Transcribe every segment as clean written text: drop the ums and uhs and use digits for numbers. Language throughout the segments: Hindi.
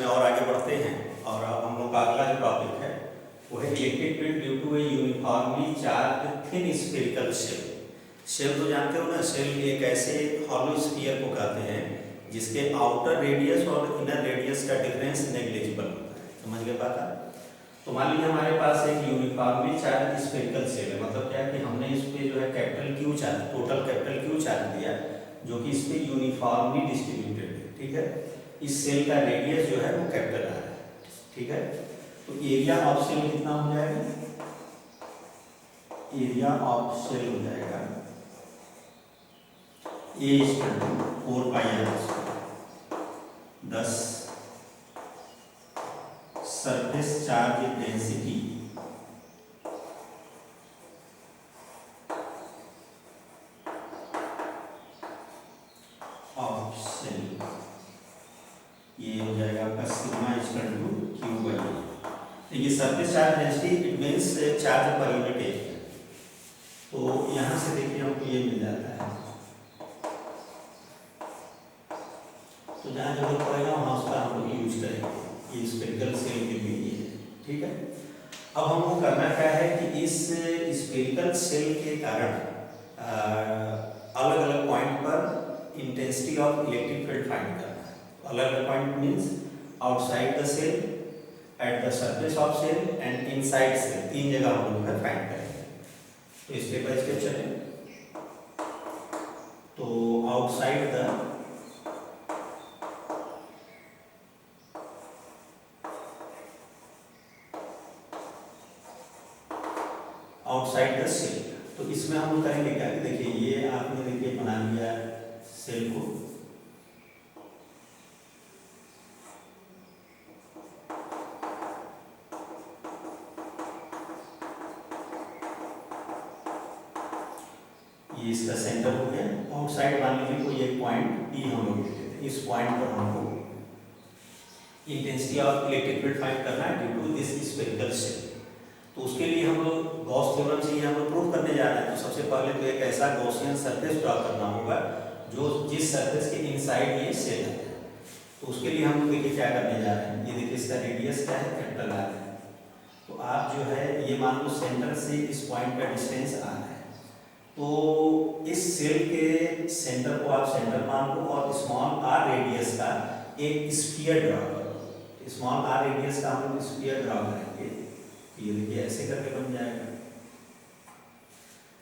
में और आगे बढ़ते हैं और अब हम लोग का अगला जो टॉपिक है वो है electric field due to a uniformly charged thin spherical shell. Shell तो जानते हो ना, शेल एक ऐसे हॉलो स्फीयर को कहते हैं जिसके आउटर रेडियस और इनर रेडियस का डिफरेंस नेग्लिजिबल होता है। समझ गए बात है? तो मान लीजिए हमारे पास एक यूनिफॉर्मली चार्ज स्फेरिकल शेल है, मतलब क्या कि हमने इस पे जो है capital Q charge, total capital Q charge दिया जो कि इस पे यूनिफॉर्मली डिस्ट्रीब्यूटेड है। ठीक है, इस सेल का रेडियस जो है वो कैपिटल आर है। ठीक है, तो एरिया ऑफ सेल कितना हो जाएगा? एरिया ऑफ सेल हो जाएगा A equal to 4 pi are square 10 surface charge density of cell, ये हो जाएगा आपका sigma equal to Q by A. देखिए surface charge density it means charge per unit area, तो यहाँ से देखिए हमको ये मिल जाता है, तो जहाँ जरूरत पड़ेगा वहाँ उसका हम लोग यूज करेंगे। ये स्फेरिकल सेल के लिए ये है। ठीक है, अब हमको करना क्या है कि इस स्फेरिकल सेल के कारण अलग अलग पॉइंट पर intensity of electric field find करना है। अलग अलग point means outside the shell, at the surface of shell and inside shell, तीन जगह हम लोग फाइंड करेंगे। तो स्टेप बाय स्टेप चलें। तो outside the outside the shell, तो इसमें हम लोग करेंगे क्या कि देखिए ये आपने देखिए बना लिया सेल को, ये इसका सेंटर हो गया। आउटसाइड मान लीजिए कोई एक पॉइंट पी हम लोग लेते हैं, इस पॉइंट पर हमको intensity of electric field find करना है due to this spherical shell. तो उसके लिए हम लोग गॉस थ्योरम से हम लोग प्रूव करने जा रहे हैं। तो सबसे पहले तो एक ऐसा गॉसियन सरफेस ड्रॉ करना होगा जो जिस सरफेस के इनसाइड ये सेल है। तो उसके लिए हम लोग देखिए क्या करने जा रहे हैं, ये देखिए इसका रेडियस क्या है, कैपिटल आर है। तो आप जो है ये मान लो सेंटर से इस पॉइंट का डिस्टेंस आर है, तो इस सेल के सेंटर को आप सेंटर मान लो और स्मॉल आर रेडियस का एक स्फीयर ड्रॉ करो। स्मॉल आर रेडियस का हम लोग स्फीयर ड्रॉ करेंगे, ये देखिए ऐसे करके बन जाएगा,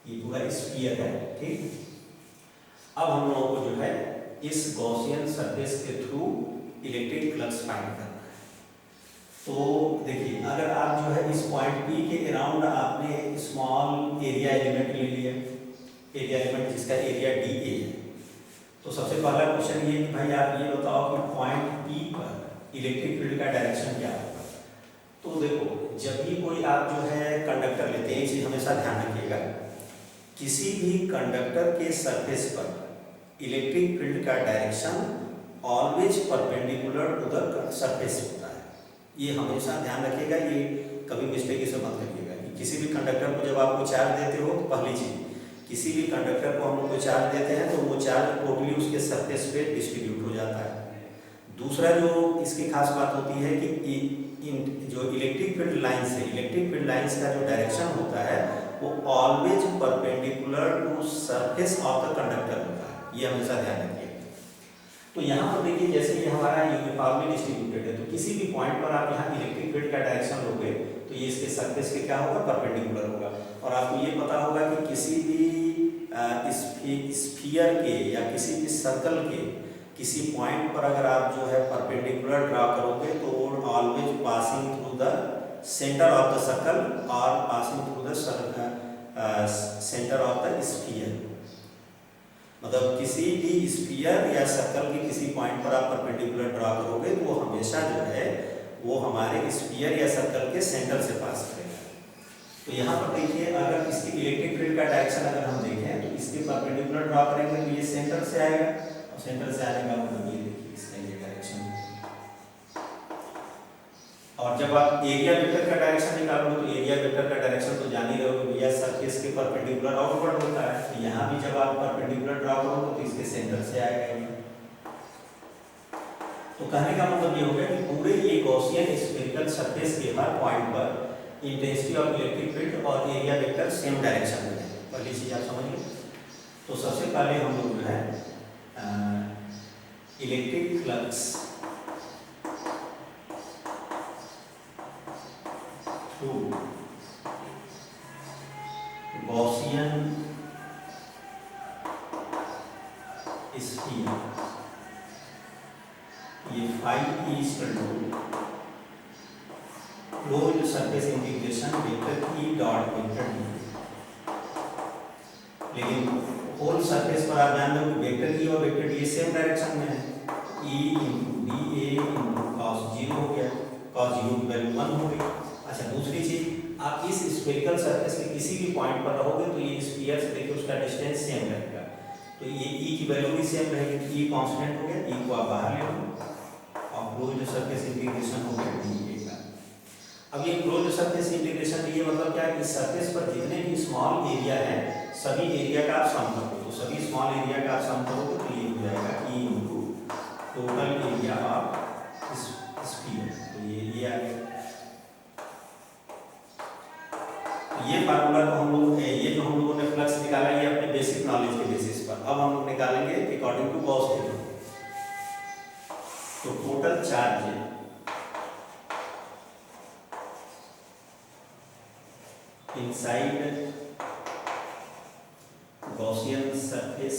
ये पूरा स्फीयर है। ठीक, अब हम लोगों को जो है इस गॉसियन सरफेस के थ्रू इलेक्ट्रिक फ्लक्स फाइंड करना है। तो देखिए अगर आप जो है इस पॉइंट पी के अराउंड आपने स्मॉल एरिया एलिमेंट ले लिया, एरिया एलिमेंट जिसका एरिया डी ए है, तो सबसे पहला क्वेश्चन ये कि भाई आप ये बताओ कि पॉइंट पी पर इलेक्ट्रिक फील्ड का डायरेक्शन क्या होगा। तो देखो जब भी कोई आप जो है कंडक्टर लेते हैं, ये चीज हमेशा ध्यान रखिएगा, किसी भी कंडक्टर के सरफेस पर इलेक्ट्रिक फील्ड का direction always perpendicular to the surface होता है। ये हमेशा ध्यान रखिएगा, ये कभी मिस्टेक से मत करिएगा कि किसी भी कंडक्टर को जब आप चार्ज देते हो, तो पहली चीज किसी भी कंडक्टर को हम लोग चार्ज देते हैं तो वो चार्ज टोटली उसके सरफेस पे डिस्ट्रीब्यूट हो जाता है। दूसरा जो इसकी खास बात होती है कि जो इलेक्ट्रिक फील्ड लाइंस है, इलेक्ट्रिक फील्ड लाइंस का जो डायरेक्शन होता है वो always perpendicular to surface of the conductor होता है। ये हमेशा ध्यान रखिए। तो यहाँ पर देखिए जैसे ये हमारा यूनिफॉर्मली डिस्ट्रीब्यूटेड है, तो किसी भी पॉइंट पर आप यहाँ इलेक्ट्रिक फील्ड का डायरेक्शन लोगे तो ये इसके सरफेस के क्या होगा, परपेंडिकुलर होगा। और आपको ये पता होगा कि किसी भी स्फीयर के या किसी भी सर्कल के किसी पॉइंट पर अगर आप जो है परपेंडिकुलर ड्रा करोगे तो वो always passing through the centre of the circle और passing through the centre of the sphere. मतलब किसी भी स्फीयर या सर्कल के किसी पॉइंट पर आप परपेंडिकुलर ड्रा करोगे तो वो हमेशा जो है वो हमारे स्फीयर या सर्कल के सेंटर से पास करेगा। तो यहाँ पर देखिए अगर इसकी इलेक्ट्रिक फील्ड का डायरेक्शन अगर हम देखें तो इसके परपेंडिकुलर ड्रा करेंगे तो ये सेंटर से आएगा, और सेंटर से आने का मतलब ये देखिए इसका ये डायरेक्शन। और जब आप एरिया वेक्टर का डायरेक्शन निकालोगे तो एरिया वेक्टर का डायरेक्शन तो जान ही रहोगे भैया, सरफेस के परपेंडिकुलर आउटवर्ड होता है। तो यहाँ भी जब आप परपेंडिकुलर ड्रा करोगे तो इसके सेंटर से आएगा। तो कहने का मतलब ये हो गया कि पूरे ये गॉसियन स्फेरिकल सरफेस के हर पॉइंट पर इंटेंसिटी ऑफ इलेक्ट्रिक फील्ड और एरिया वेक्टर सेम डायरेक्शन में है। पहली चीज आप समझ लो। तो सबसे पहले हम लोग जो है electric flux through Gaussian sphere, ये phi is closed surface integration vector E dot vector D. लेकिन होल सरफेस पर आप ध्यान दो कि वेक्टर ई और वेक्टर डी सेम डायरेक्शन में है। E into D A into cos 0 हो गया, कॉस 0 की वैल्यू 1 हो गई। अच्छा, दूसरी चीज, आप इस स्फेरिकल सरफेस के किसी भी पॉइंट पर रहोगे तो ये स्फीयर से देखिए उसका डिस्टेंस सेम रहेगा, तो ये ई की वैल्यू भी सेम रहेगी। ई कांस्टेंट हो गया, ई को आप बाहर ले लो और क्लोज्ड सरफेस इंटीग्रेशन हो गया डी ए का। अब ये क्लोज्ड सरफेस इंटीग्रेशन ये मतलब क्या है, इस सरफेस पर जितने भी स्मॉल एरिया है सभी एरिया का आप सम करोगे, तो सभी स्मॉल एरिया का आप सम करोगे तो ये हो जाएगा E into total area of sphere. तो ये आ गया। ये फार्मूला तो हम लोग ये जो हम लोगों ने फ्लक्स निकाला ये अपने बेसिक नॉलेज के बेसिस पर। अब हम लोग निकालेंगे अकॉर्डिंग टू गॉस थ्योरम। तो total charge inside Gaussian surface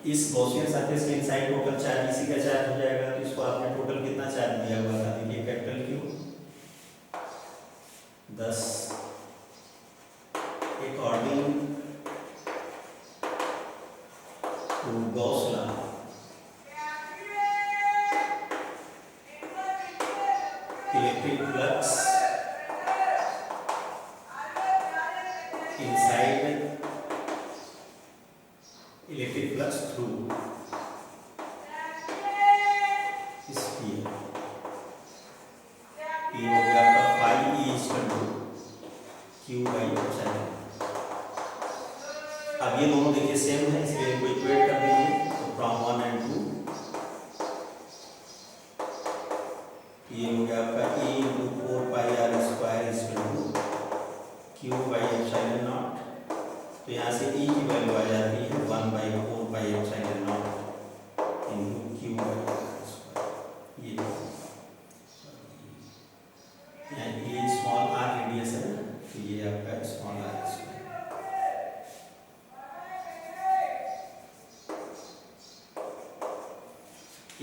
इस गॉसियन सरफेस के इनसाइड टोटल चार्ज इसी का चार्ज हो जाएगा। तो इसको आपने टोटल कितना चार्ज दिया हुआ था, देखिए capital Q 10 according to Gauss law electric flux inside electric flux through sphere, ये हो गया आपका phi E is to Q by epsilon. अब ये दोनों देखिए सेम है इसलिए इनको इक्वेट कर दीजिए। तो फ्रॉम 1 and 2 ये हो गया आपका e into 4 pi are square is to Q by epsilon naught. तो यहाँ से e की वैल्यू आ जाती है 1 by 4 pi epsilon naught into Q by R square. ये स्मॉल आर रेडियस है ना, तो ये आपका स्मॉल आर स्क्वायर।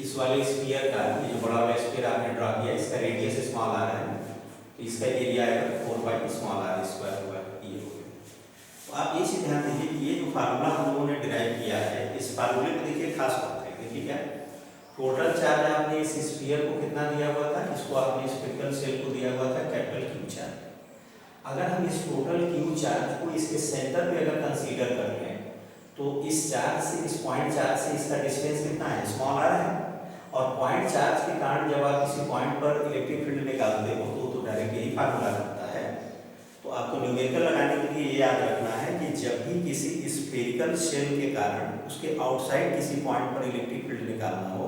इस वाले स्फीयर का ये जो बड़ा वाला स्फीयर आपने ड्रा किया इसका रेडियस स्मॉल आर है, तो इसका एरिया आएगा 4 बाई स्मॉल आर स्क्वायर होगा। ये हो गया। तो आप ये चीज ध्यान दीजिए कि ये जो फार्मूला हम लोगों ने डिराइव किया है इस फार्मूले को देखिए खास बात है। देखिए क्या टोटल चार्ज आपने इस स्फीयर को कितना दिया हुआ था, इसको आपने स्फेरिकल शेल को दिया हुआ था कैपिटल क्यू चार्ज। अगर हम इस टोटल क्यू चार्ज को इसके सेंटर पे अगर कंसीडर कर लें तो इस चार्ज से इस पॉइंट चार्ज से इसका डिस्टेंस कितना है, स्मॉल आर है। और पॉइंट चार्ज के कारण जब आप किसी पॉइंट पर इलेक्ट्रिक फील्ड निकालते हो तो डायरेक्ट यही फार्मूला लगता है। तो आपको न्यूमेरिकल लगाने के लिए ये याद रखना है कि जब भी किसी स्फेरिकल शेल के कारण उसके आउटसाइड किसी पॉइंट पर इलेक्ट्रिक फील्ड निकालना हो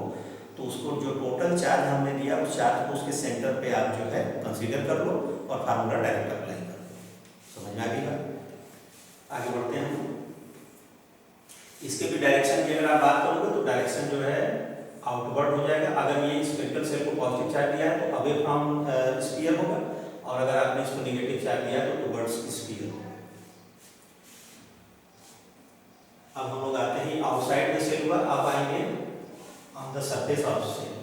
तो उसको जो टोटल चार्ज हमने दिया उस चार्ज को उसके सेंटर पे आप जो है कंसीडर कर लो और फार्मूला डायरेक्ट अप्लाई कर लो। समझ में आ गई? आगे बढ़ते हैं। इसके भी डायरेक्शन की अगर आप बात करोगे तो डायरेक्शन जो है आउटवर्ड हो जाएगा। अगर ये स्फेरिकल शेल को पॉजिटिव चार्ज दिया है तो अवे फ्रॉम स्फीयर होगा, और अगर आपने इसको नेगेटिव चार्ज दिया तो टुवर्ड्स स्फीयर होगा। अब हम लोग आते हैं आउटसाइड द शेल पर, अब आएंगे on the surface of shell.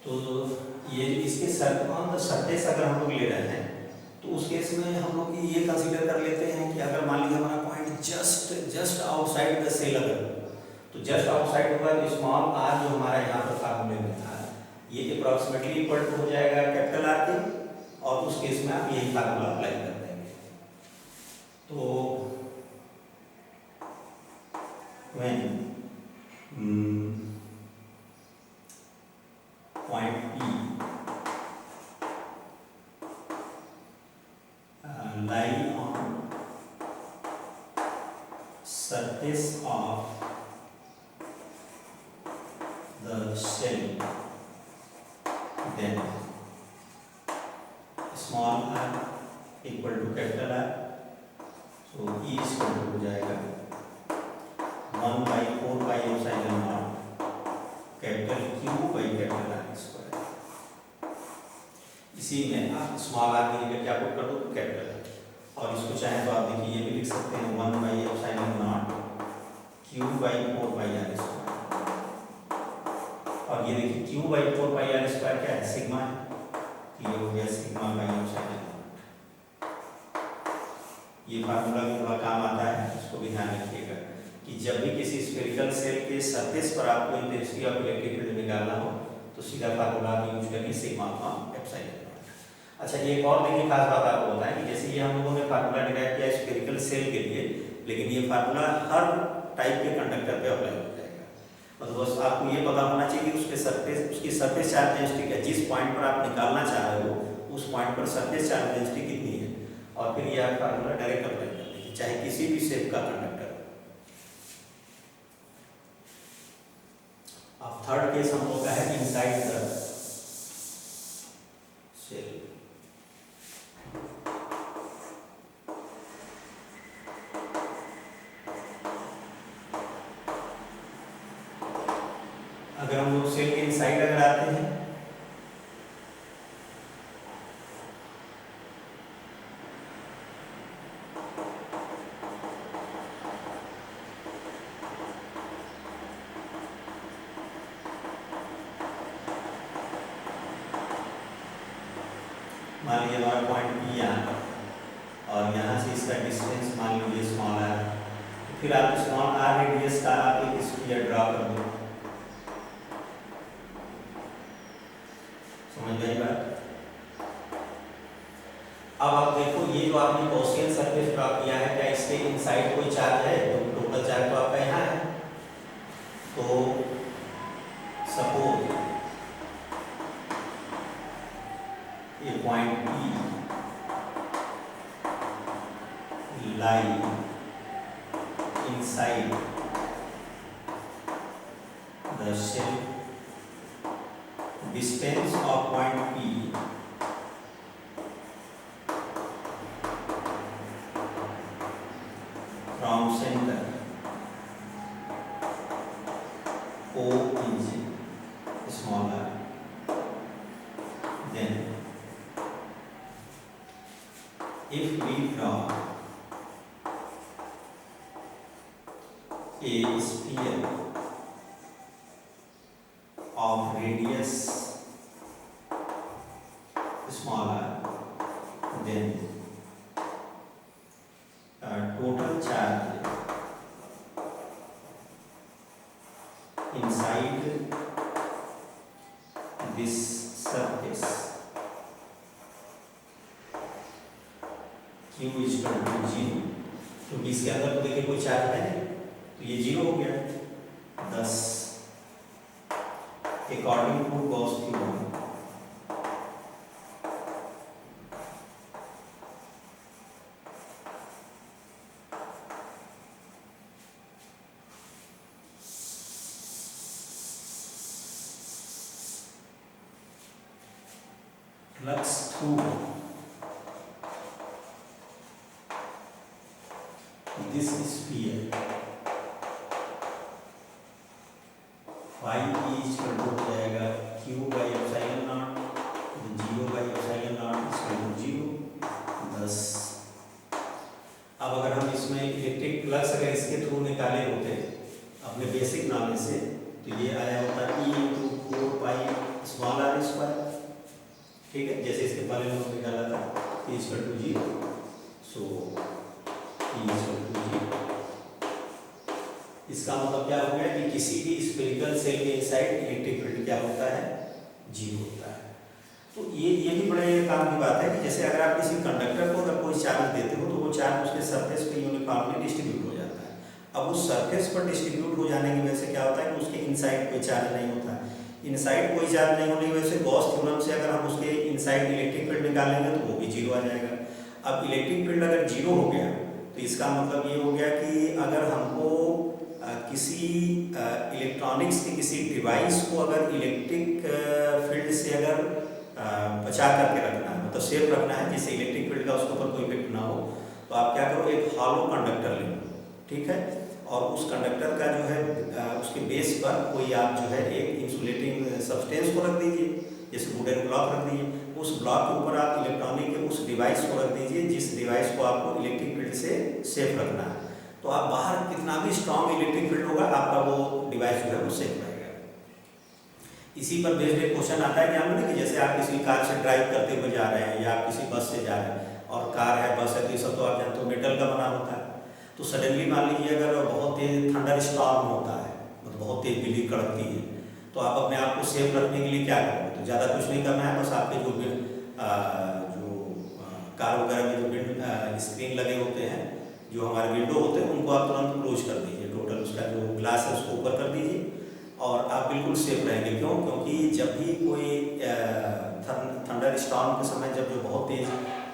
तो ये इसके ऑन द सरफेस अगर हम लोग ले रहे हैं तो उस केस में हम लोग ये कंसीडर कर लेते हैं कि अगर मान लीजिए हमारा point just outside the shell, अगर तो जस्ट आउटसाइड होगा तो स्मॉल आर जो हमारा यहाँ पर फार्मूले में था ये अप्रॉक्सीमेटली इक्वल हो जाएगा कैपिटल आर के, और उस केस में आप यही फार्मूला अप्लाई कर देंगे। तो when point P lie on surface of the shell, then small r equal to capital R, so E is equal to हो जाएगा 1/4πε0 capital Q by capital R square. इसी में आप स्मॉल r की जगह क्या पुट कर दो, कैपिटल R, और इसको चाहे तो आप देखिए ये भी लिख सकते हैं 1/ε0 Q by 4πr स्क्वायर, और ये देखिए Q by 4πr स्क्वायर क्या है, सिग्मा है, ये हो गया सिग्मा बाई एप्सिलॉन। ये फार्मूला भी थोड़ा काम आता है, इसको भी ध्यान रखिएगा कि जब भी किसी स्फेरिकल सेल के सरफेस पर आपको इंटेंसिटी ऑफ इलेक्ट्रिक फील्ड निकालना हो तो सीधा फार्मूला यूज करिए सिग्मा अपॉन एप्सिलॉन। अच्छा, एक और देखिए खास बात आपको बताएं कि जैसे ये हम लोगों ने फार्मूला डिराइव किया स्फेरिकल सेल के लिए, लेकिन ये फार्मूला हर टाइप के कंडक्टर पे अप्लाई हो जाएगा। मतलब बस आपको ये पता होना चाहिए कि उसके सरफेस, उसकी सरफेस चार्ज डेंसिटी क्या, जिस पॉइंट पर आप निकालना चाह रहे हो उस पॉइंट पर सरफेस चार्ज डेंसिटी कितनी है, और फिर यह फार्मूला डायरेक्ट अप्लाई कर दीजिए चाहे किसी भी शेप का कंडक्टर। अब थर्ड केस हम लोग का है इनसाइड द शेल। अगर हम लोग सेल के इनसाइड अगर आते हैं मान लीजिए हमारा पॉइंट P यहाँ और यहाँ से इसका डिस्टेंस मान लीजिए स्मॉल r, फिर आप स्मॉल r रेडियस का आप एक स्फीयर ड्रा कर दो। समझ गई बात? अब आप देखो ये जो आपने गॉसियन सरफेस ड्रा किया है, क्या इसके इनसाइड कोई चार्ज है? तो टोटल चार्ज तो आपका यहाँ है। तो सपोज ये point P lie inside the shell, distance of point P from center O is small r, then if we draw a sphere of radius small r, then total charge inside this surface Q is equal to 0, क्योंकि इसके अंदर तो देखिए कोई चार्ज है नहीं, तो ये 0 हो गया। 10 according to Gauss theorem flux through this sphere phi is equal to हो जाएगा Q by epsilon naught, 0 by epsilon naught is equal to 0, 10। अब अगर हम इसमें इलेक्ट्रिक फ्लक्स अगर इसके थ्रू निकाले होते अपने बेसिक नॉलेज से, तो ये आया होता E into 4 pi small r square, ठीक है, जैसे इसके पहले लोग निकाला था E is equal to 0, so E is equal to 0। इसका मतलब क्या हो गया कि किसी भी स्फेरिकल सेल के इनसाइड इलेक्ट्रिक फील्ड क्या होता है, 0 होता है। तो ये भी बड़े काम की बात है कि जैसे अगर आप किसी कंडक्टर को अगर कोई चार्ज देते हो तो वो चार्ज उसके सरफेस पे यूनिफॉर्मली डिस्ट्रीब्यूट हो जाता है। अब उस सरफेस पर डिस्ट्रीब्यूट हो जाने की वजह से क्या होता है कि उसके इनसाइड कोई चार्ज नहीं होता। इनसाइड कोई चार्ज नहीं होने की वजह से गॉस थ्योरम से अगर हम उसके इनसाइड इलेक्ट्रिक फील्ड निकालेंगे तो वो भी जीरो आ जाएगा। अब इलेक्ट्रिक फील्ड अगर जीरो हो गया तो इसका मतलब ये हो गया कि अगर हमको किसी इलेक्ट्रॉनिक्स के किसी डिवाइस को अगर इलेक्ट्रिक फील्ड से अगर बचा करके रखना है, मतलब सेफ रखना है जिससे इलेक्ट्रिक फील्ड का उसके ऊपर कोई इफेक्ट ना हो, तो आप क्या करो, एक हॉलो कंडक्टर ले लो, ठीक है, और उस कंडक्टर का जो है उसके बेस पर कोई आप जो है एक इंसुलेटिंग सब्सटेंस को रख दीजिए, जैसे वुडन ब्लॉक रख दीजिए। उस ब्लॉक के ऊपर आप इलेक्ट्रॉनिक के उस डिवाइस को रख दीजिए जिस डिवाइस को आपको इलेक्ट्रिक फील्ड से सेफ रखना है। तो आप बाहर कितना भी स्ट्रॉन्ग इलेक्ट्रिक फील्ड होगा आपका वो डिवाइस जो है वो सेफ रहेगा। इसी पर बेस्ड एक क्वेश्चन आता है कि हमने कि जैसे आप किसी कार से ड्राइव करते हुए जा रहे हैं या आप किसी बस से जा रहे हैं, और कार है, बस है, तो ये सब तो आप जानते हो मेटल का बना होता है। तो सडनली मान लीजिए अगर बहुत तेज थंडर स्टॉर्म होता है, मतलब बहुत तेज बिजली कड़कती है, तो आप अपने आप को सेफ रखने के लिए क्या करोगे? तो ज़्यादा कुछ नहीं करना है, बस आपके जो कार वगैरह में जो स्क्रीन लगे होते हैं, जो हमारे विंडो होते हैं, उनको आप तुरंत क्लोज कर दीजिए, टोटल उसका जो ग्लास है उसको ऊपर कर दीजिए और आप बिल्कुल सेफ रहेंगे। क्यों? क्योंकि जब भी कोई थंडर स्टॉर्म के समय जब जो बहुत तेज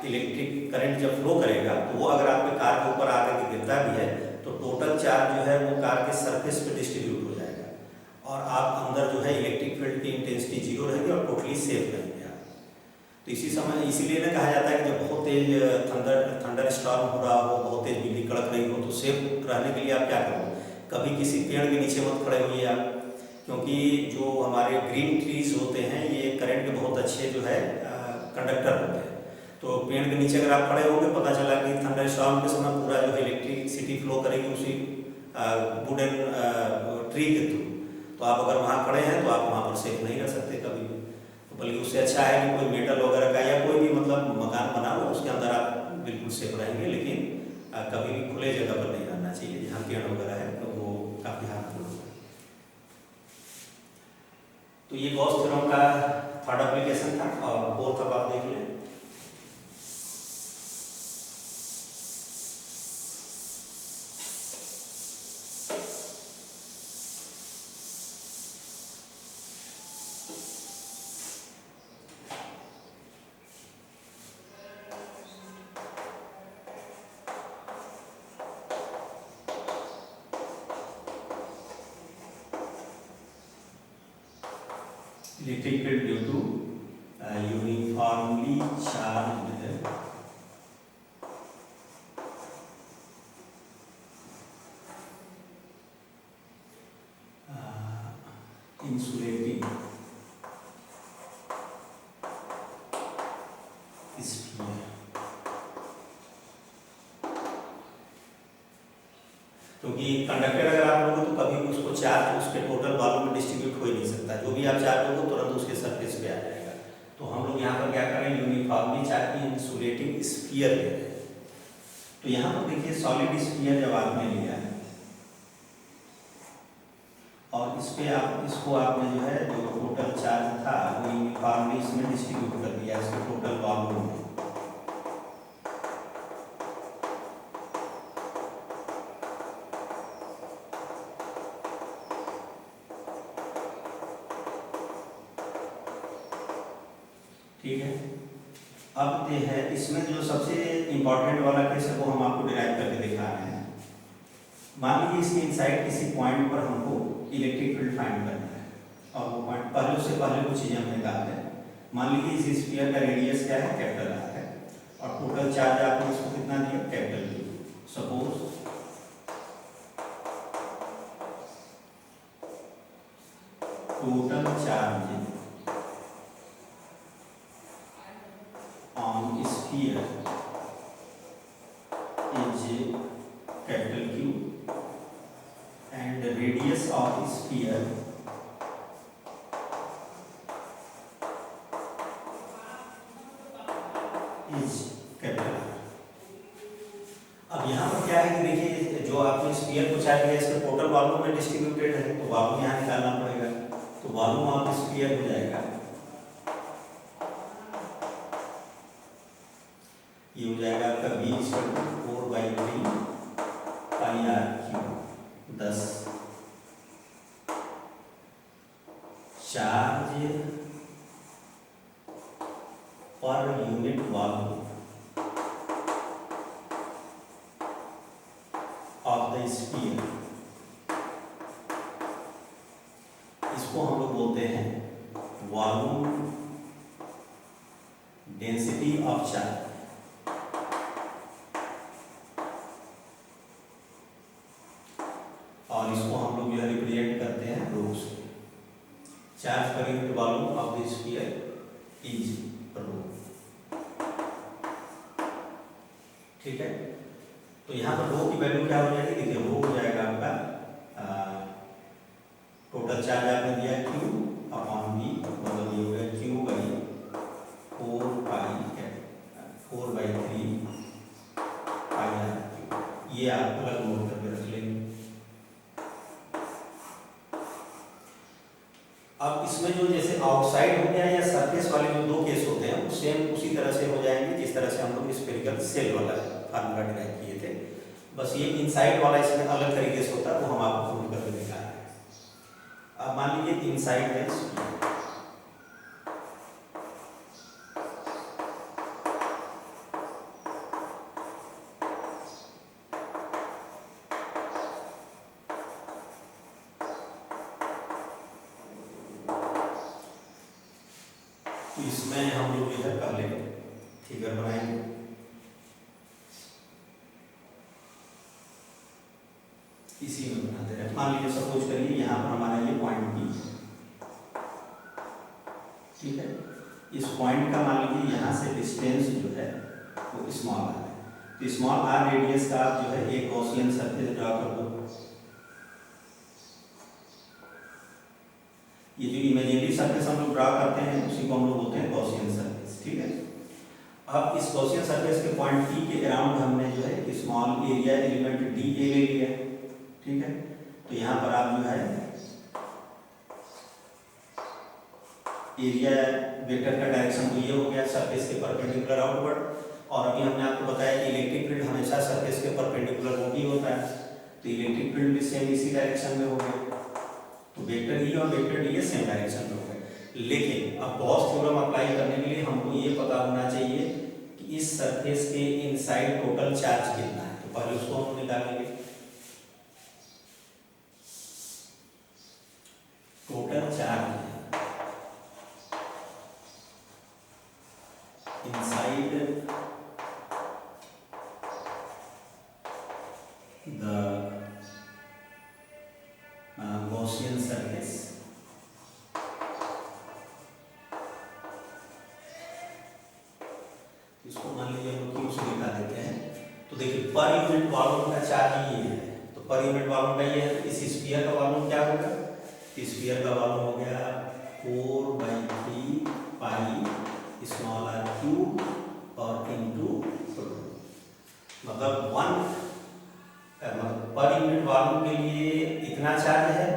इलेक्ट्रिक करंट जब फ्लो करेगा तो वो अगर आपके कार के ऊपर आकर के गिरता भी है तो टोटल चार्ज जो है वो कार के सरफेस पे डिस्ट्रीब्यूट हो जाएगा और आप अंदर जो है इलेक्ट्रिक फील्ड की इंटेंसिटी जीरो रहेगी और टोटली सेफ रहेंगे आप। तो इसीलिए ना कहा जाता है कि जब बहुत तेज थंडर स्टॉर्म हो रहा हो, बहुत तेज बिजली कड़क रही हो, तो सेफ रहने के लिए आप क्या करो, कभी किसी पेड़ के नीचे मत खड़े होइए आप, क्योंकि जो हमारे ग्रीन ट्रीज होते हैं ये करंट के बहुत अच्छे जो है कंडक्टर होते हैं। तो पेड़ के नीचे अगर आप खड़े होंगे, पता चला कि थंडर स्टॉर्म के समय पूरा जो है इलेक्ट्रिसिटी फ्लो करेगी उसी वुडन ट्री के थ्रू, तो आप अगर वहाँ खड़े हैं तो आप वहाँ पर सेफ नहीं रह सकते कभी भी। तो बल्कि उससे अच्छा है कि कोई मेटल वगैरह का या कोई भी मतलब मकान बना हो उसके अंदर आप बिल्कुल सेफ रहेंगे, लेकिन कभी भी खुले जगह पर नहीं रहना चाहिए जहाँ पेड़ वगैरह है, तो वो काफ़ी हार्मफुल होगा। तो ये गॉस थ्योरम का थर्ड एप्लीकेशन था और फोर्थ अब आप देख लें। Electric field due to uniformly charged insulating sphere. क्योंकि कंडक्टर अगर आप लोगे तो कभी उसको चार्ज उसके टोटल वॉल्यूम में डिस्ट्रीब्यूट हो ही नहीं सकता, जो भी आप चार्ज लोगे तुरंत उसके सरफेस पे आ जाएगा। तो हम लोग यहाँ पर क्या करें, यूनिफॉर्मली चार्ज इंसुलेटिंग स्फीयर ले रहे हैं। तो यहाँ पर देखिए सॉलिड स्फीयर जब आपने लिया है और इस पे इसको आपने जो है जो टोटल चार्ज था वो यूनिफॉर्मली इसमें डिस्ट्रीब्यूट कर दिया इसके टोटल वॉल्यूम में। ठीक है, अब ये है इसमें जो सबसे इंपॉर्टेंट वाला केस है वो हम आपको डिराइव करके दिखा रहे हैं। मान लीजिए इसके इनसाइड किसी पॉइंट पर हमको इलेक्ट्रिक फील्ड फाइंड करना है और वो पॉइंट पहले से पहले कुछ चीज़ें हमने कहा है। मान लीजिए इस स्फीयर का रेडियस क्या है, कैपिटल आर है, और टोटल चार्ज आपने इसको कितना दिया, capital Q. Suppose total charge on sphere is capital Q and the radius of sphere is capital R। अब यहाँ पर क्या है कि देखिए जो आपने स्फीयर को चार्ज किया इसके टोटल वॉल्यूम में डिस्ट्रीब्यूटेड है, तो वॉल्यूम यहाँ निकालना पड़ेगा। तो वॉल्यूम ऑफ स्फीयर हो जाएगा ये हो जाएगा आपका V equal to 4/3 pi R cube 10 charge per unit volume of the sphere, इसको हम लोग बोलते हैं वॉल्यूम डेंसिटी ऑफ चार्ज। और इसको हम लोग यह रिप्रेजेंट करते हैं रो से। Charge per unit volume of the sphere is rho. ठीक है, तो यहाँ पर रो की वैल्यू क्या हो जाएगी? देखिए रो हो जाएगा आपका टोटल चार्ज आपने दिया Q अपॉन V, मतलब ये हो गया Q by 4/3 pi R cube. ये आप अलग नोट करके रख लेंगे। अब इसमें जो जैसे आउटसाइड हो गया या सरफेस वाले जो दो केस होते हैं वो सेम उसी तरह से हो जाएंगे जिस तरह से हम लोग स्फेरिकल सेल वाला फार्मूला डिराइव किए थे। बस ये इनसाइड वाला इसमें अलग तरीके से होता है, वो हम आपको नोट करके दिखा रहे हैं। अब मान लीजिए इनसाइड है तो इसमें हम लोग जो है पहले फिगर बनाएंगे। इसी में बनाते रहे। मान लीजिए सपोज करिए यहाँ पर हमारा ये पॉइंट बी, ठीक है, इस पॉइंट का मान लीजिए यहाँ से डिस्टेंस जो है वो स्मॉल आर है। तो स्मॉल आर रेडियस का आप जो है एक गॉसियन सरफेस ड्रा कर दो। ये जो इमेजिनरी सरफेस हम लोग ड्रा करते हैं उसी को हम लोग बोलते हैं गॉसियन सरफेस। ठीक है, अब इस गॉसियन सरफेस के पॉइंट पी के अराउंड हमने जो है small area element D A ले लिया। ठीक है, तो यहाँ पर आप जो है एरिया वेक्टर का डायरेक्शन तो ये हो गया सरफेस के परपेंडिकुलर आउटवर्ड। और अभी हमने आपको बताया कि इलेक्ट्रिक फील्ड हमेशा सरफेस के परपेंडिकुलर वो भी होता है, तो इलेक्ट्रिक फील्ड भी सेम इसी डायरेक्शन में हो गया। तो वेक्टर ई और वेक्टर डी सेम डायरेक्शन में हो गए। लेकिन अब गॉस थ्योरम अप्लाई करने के लिए हमको ये पता होना चाहिए कि इस सरफेस के इनसाइड टोटल चार्ज कितना है। तो पहले उसको हम निकालेंगे। Total charge inside the Gaussian surface इसको मान लीजिए हम क्यू से दिखा देते हैं। तो देखिए पर यूनिट वॉल्यूम का चार्ज ये है, तो पर यूनिट वॉल्यूम का ये है। तो इस स्फीयर का वॉल्यूम क्या होगा? स्फीयर का वॉल्यूम हो गया 4/3 पाई स्मॉल आर क्यूब और इनटू मतलब पर यूनिट वॉल्यूम के लिए इतना चार्ज है,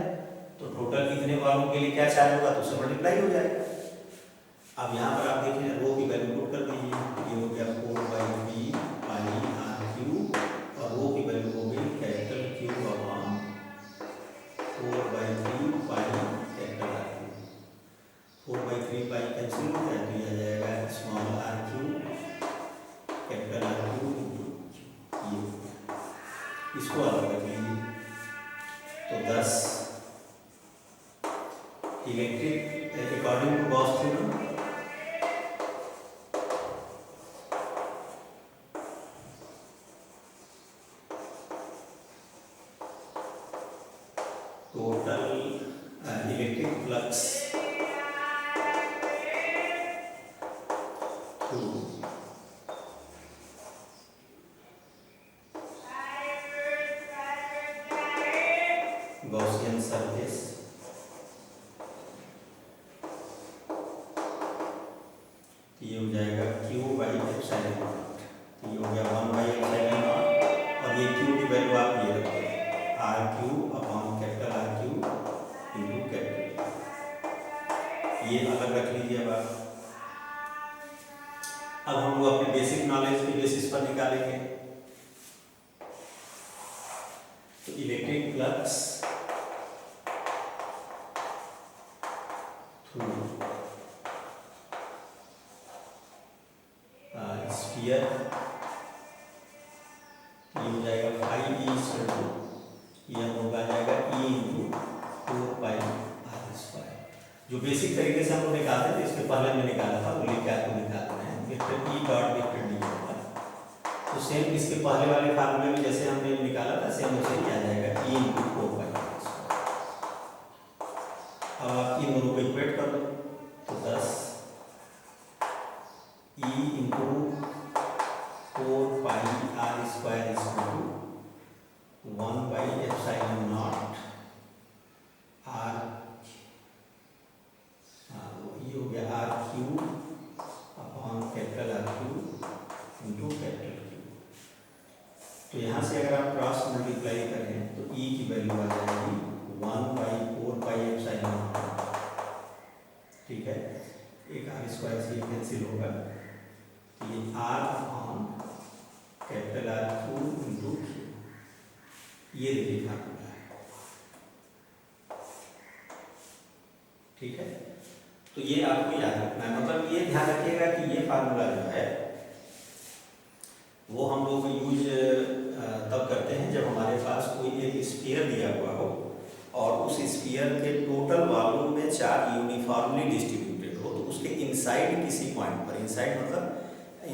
तो टोटल इतने वॉल्यूम के लिए क्या चार्ज होगा तो उससे मल्टीप्लाई हो जाएगा। अब यहाँ पर आप देखिए रो की वैल्यू पुट कर दीजिए। ये हो गया 4/3 पाई आर क्यूब और रो की वैल्यू हो गई capital Q upon 4/3 pi capital R cube. 4/3 pi cancel हो जाए तो यह जाएगा small R cube capital R cube into ये। इसको अलग रख लीजिए। तो 10 electric according to Gauss theorem total electric flux through Gaussian surface ये हो जाएगा Q बाई एप्सिलॉन नॉट। ये हो गया 1/एप्सिलॉन नॉट और ये Q की वैल्यू आप ये रखिए RQ upon capital RQ into capital, ये अलग रख लीजिए। अब आप अब हम लोग अपने बेसिक नॉलेज के बेसिस पर निकालेंगे। तो इलेक्ट्रिक फ्लक्स थ्रू स्फीयर, ये हो जाएगा 5E ये हम लोग आ जाएगा E × 4πr²। जो बेसिक तरीके से हम लोग निकालते थे, इसके पहले मैं निकाला था, वो लिख आपको निकालना है, vector E dot vector D होगा। तो सेम इसके पहले वाले फार्मूले में जैसे हमने निकाला था, सेम उसे ही आ जाएगा E × 4πr²। अब आप इन दोनों को इक्वेट कर दो, तो 10 E × 4πr² 1/ε0 r, ये हो गया r³ upon capital R³ into capital Q। तो यहाँ से अगर आप क्रॉस मल्टीप्लाई करें तो E की वैल्यू आ जाएगी 1/4πε0। ठीक है, एक r² से कैंसिल होगा, ये r upon capital R³ into Q, ये देखिए फार्मूला है। ठीक है, तो ये आपको याद रखना है, मतलब ये ध्यान रखिएगा कि ये फार्मूला जो है वो हम लोग यूज तब करते हैं जब हमारे पास कोई एक स्फीयर दिया हुआ हो और उस स्फीयर के टोटल वॉल्यूम में चार्ज यूनिफॉर्मली डिस्ट्रीब्यूटेड हो, तो उसके इनसाइड किसी पॉइंट पर, इनसाइड मतलब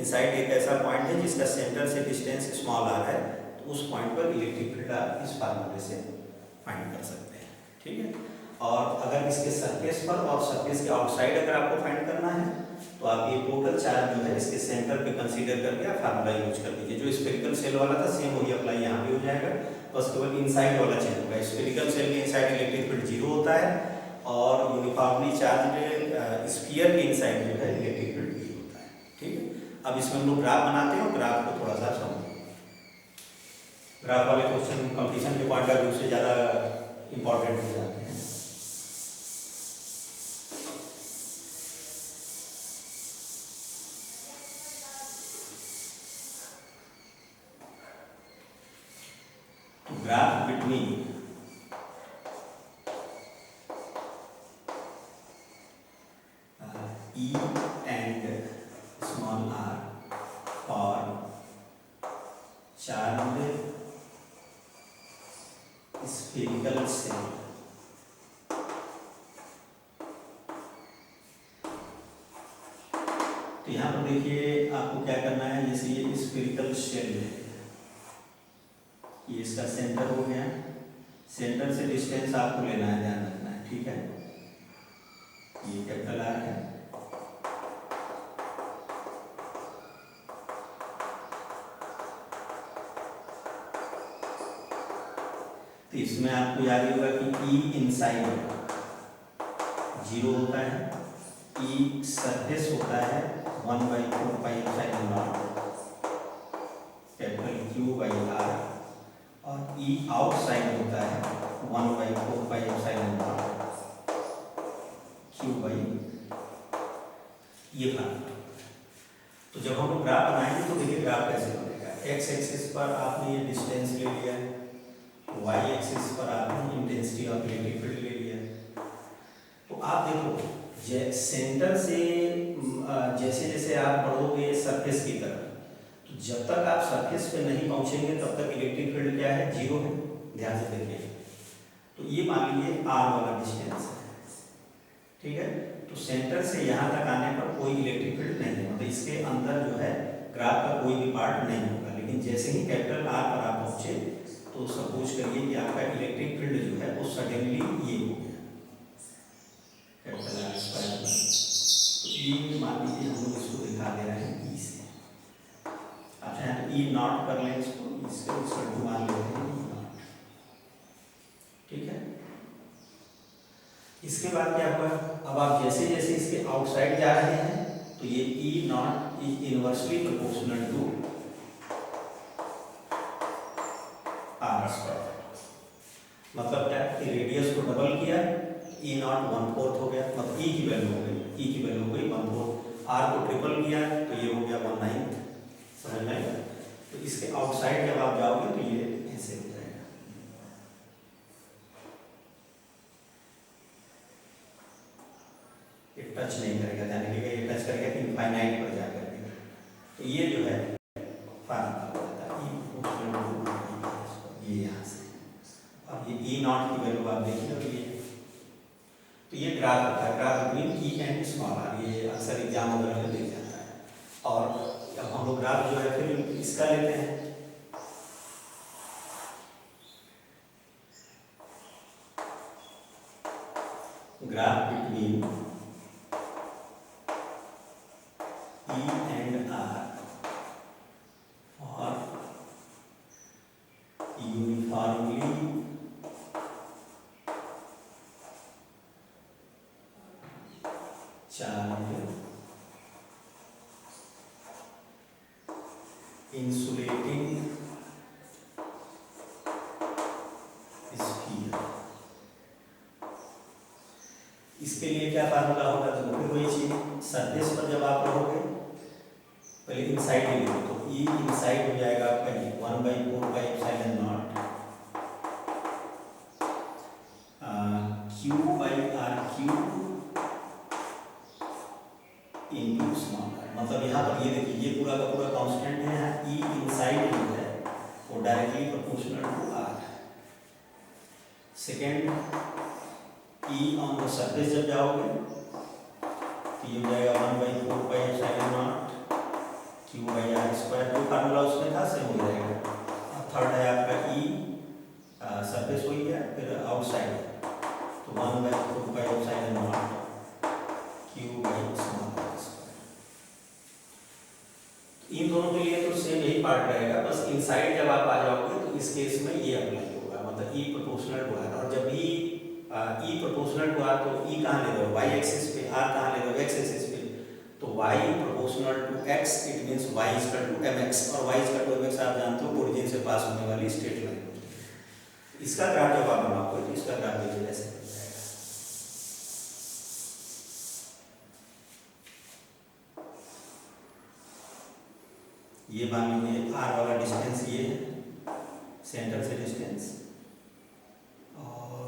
इनसाइड एक ऐसा पॉइंट है जिसका सेंटर से डिस्टेंस स्मॉल r है, तो उस पॉइंट पर इलेक्ट्रिक फील्ड आप इस फार्मूले से फाइंड कर सकते हैं। ठीक है, और अगर इसके सरफेस पर और सरफेस के आउटसाइड अगर आपको फाइंड करना है, तो आप ये टोटल चार्ज जो है इसके सेंटर पे कंसीडर करके आप फार्मूला यूज कर दीजिए। जो स्फेरिकल सेल वाला था सेम वही अप्लाई यहाँ भी हो जाएगा, बस केवल इनसाइड वाला चेंज होगा। स्फेरिकल सेल के इनसाइड इलेक्ट्रिक फील्ड 0 होता है और यूनिफॉर्मली चार्ज स्फीयर के इनसाइड जो है इलेक्ट्रिक फील्ड 0 होता है। ठीक है, अब इसमें हम लोग ग्राफ बनाते हैं और ग्राफ को थोड़ा सा समझें। ग्राफ वाले क्वेश्चन कंपटीशन के पॉइंट ऑफ व्यू से ज़्यादा इंपॉर्टेंट हो जाते हैं। Graph between E and small r for charged spherical cell। तो यहाँ पर देखिए आपको क्या करना है, जैसे ये स्फेरिकल शेल है, ये इसका सेंटर हो गया, सेंटर से डिस्टेंस आपको लेना है, ध्यान रखना है। ठीक है, ये कैपिटल R है, तो इसमें आपको याद होगा कि E इनसाइड 0 होता है, E सरफेस होता है 1/4πε0 कैपिटल Q/r, और E आउटसाइड होता है 1/4πε0 Q/, ये फार्मूला। तो जब हम लोग ग्राफ बनाएंगे तो देखिए ग्राफ कैसे बनेगा। एक्स एक्सिस पर आपने ये डिस्टेंस ले लिया, वाई एक्सिस पर आपने इंटेंसिटी ऑफ इलेक्ट्रिक फील्ड ले लिया। तो आप देखो सेंटर से जैसे जैसे आप बढ़ोगे सरफेस की तरफ, तो जब तक आप सरफेस पे नहीं पहुंचेंगे तब तक इलेक्ट्रिक फील्ड क्या है, 0 है। ध्यान से देखिए, तो ये मान लीजिए r वाला डिस्टेंस है। ठीक है, तो सेंटर से यहाँ तक आने पर कोई इलेक्ट्रिक फील्ड नहीं है, मतलब इसके अंदर जो है ग्राफ का कोई भी पार्ट नहीं होगा। लेकिन जैसे ही कैपिटल R पर आप पहुंचे तो सपोज करिए कि आपका इलेक्ट्रिक फील्ड जो है वो सडनली ये हो गया कैपिटल R²। तो E मान लीजिए हम लोग इसको दिखा दे रहे हैं E से, आप चाहें तो E0 कर लें इसको, इसको मान लेते हैं E0। ठीक है, इसके बाद क्या हुआ, अब आप जैसे जैसे इसके आउटसाइड जा रहे हैं तो ये E0 is inversely proportional to R²। मतलब क्या कि रेडियस को डबल किया, E0 1/4 हो गया, मतलब E की वैल्यू हो गई, E की वैल्यू हो गई 1/4। आर को ट्रिपल किया तो ये हो गया 1/9, समझ में आएगा। तो इसके आउटसाइड जब आप जाओगे तो ये ऐसे हो जाएगा। ये टच नहीं करेगा, ध्यान रखिएगा, ये टच करेगा इनफाइनाइट पर जाकर के। तो ये जो है फार्मूला होता है ये यहाँ से, और ये ई नॉट की वैल्यू आप देखिए। और ये तो ये ग्राफ होता है, graph between E and small R, ये अक्सर एग्जाम वगैरह में दिख जाता है। और अब हम लोग ग्राफ जो है फिर इसका लेते हैं, graph between E and R और यूनिफॉर्मली चार्ज इंसुलेटिंग स्फीयर। इसके लिए क्या फार्मूला होगा, तो फिर वही चीज, सरफेस पर जब आप रहोगे पहले इनसाइड ले लो, तो ई इनसाइड हो जाएगा आपका 1/4πε0 Q/R³ इंटू स्मॉल आर। मतलब यहाँ पर ये देखिए, ये पूरा का पूरा कांस्टेंट है, यहाँ ई इनसाइड जो है वो डायरेक्टली प्रोपोर्शनल टू आर है। Second, E on the surface जब जाओगे तो ये हो जाएगा 1/4πε0 Q/R², जो फार्मूला उसमें था सेम हो जाएगा। और थर्ड है आपका ई, सरफेस हो गया, फिर आउटसाइड तो 1/4πε0 Q/r²। इन दोनों के लिए तो सेम यही पार्ट रहेगा, बस इनसाइड जब आप आ जाओगे तो इस केस में ये अप्लाई होगा, मतलब ई प्रोपोर्शनल टू आर। और जब ई प्रोपोर्शनल टू आर तो ई कहाँ ले रहे हो, वाई एक्सिस पे, आर कहाँ ले रहे हो, एक्स एक्सिस पे। तो Y proportional to X, it means Y equal to mx, और वाई इक्वल टू mx आप जानते हो ओरिजिन से पास होने वाली स्ट्रेट लाइन। इसका ग्राफ जब आप बनाओगे तो इसका ग्राफ भी ऐसे बन जाएगा। ये मान लीजिए आर वाला डिस्टेंस ये है, सेंटर से डिस्टेंस, और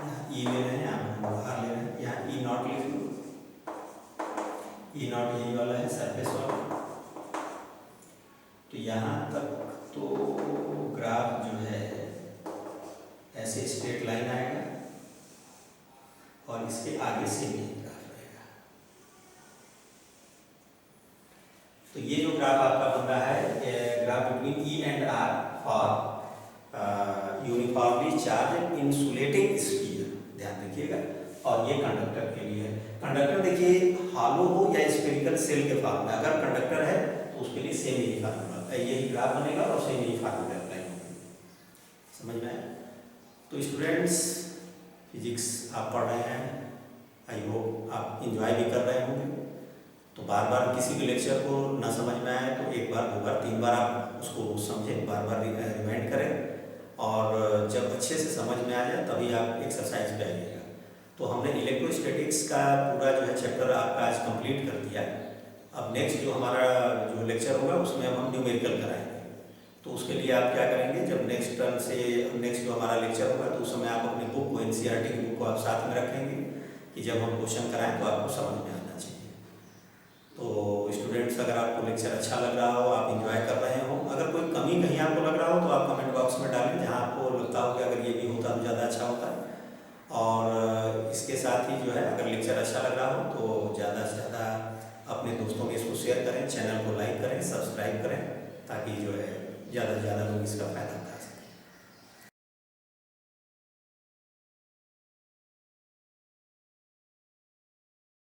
यहाँ ई ले रहे हैं, यहाँ आर ले रहे हैं, यहाँ ई नॉट लिख लो, ई नॉट यही वाला है, सरफेस वाला। तो यहाँ तक तो ग्राफ जो है ऐसे स्ट्रेट लाइन आएगा, और इसके आगे से भी ग्राफ रहेगा। तो ये जो ग्राफ आपका बन रहा है, graph between E and R for uniformly charged insulating sphere, ध्यान रखिएगा। और ये कंडक्टर के लिए है। कंडक्टर देखिए हॉलो हो या स्फेरिकल सेल के फॉर्म में, अगर कंडक्टर है तो उसके लिए सेम यही फार्मूला, यही ग्राफ बनेगा और सेम यही फार्मूला अप्लाई होगा। समझ में आया? तो स्टूडेंट्स, फिजिक्स आप पढ़ रहे हैं, आई होप आप इंजॉय भी कर रहे होंगे। तो बार बार किसी भी लेक्चर को ना समझ में आए तो एक बार, 2 बार, 3 बार आप उसको समझें, बार बार रिमाइंड करें, और जब अच्छे से समझ में आ जाए तभी आप एक्सरसाइज पे आइएगा। तो हमने इलेक्ट्रोस्टैटिक्स का पूरा जो है चैप्टर आपका आज कंप्लीट कर दिया। अब नेक्स्ट जो हमारा जो लेक्चर होगा उसमें अब हम न्यूमेरिकल कराएंगे। तो उसके लिए आप क्या करेंगे, जब नेक्स्ट टर्म से नेक्स्ट जो हमारा लेक्चर होगा तो उस समय आप अपनी बुक को, NCERT की बुक को आप साथ में रखेंगे कि जब हम क्वेश्चन कराएं तो आपको समझ में आना चाहिए। तो स्टूडेंट्स, अगर आपको लेक्चर अच्छा लग रहा हो, आप इंजॉय कर रहे हो, अगर कोई कमी कहीं आपको लग रहा हो तो आप कमेंट बॉक्स में डालें, जहाँ आपको लगता हो कि अगर ये भी होता तो ज़्यादा अच्छा होता। और इसके साथ ही जो है, अगर लेक्चर अच्छा लग रहा हो तो ज़्यादा से ज़्यादा अपने दोस्तों में इसको शेयर करें, चैनल को लाइक करें, सब्सक्राइब करें, ताकि जो है ज़्यादा से ज़्यादा लोग इसका फ़ायदा उठाएं।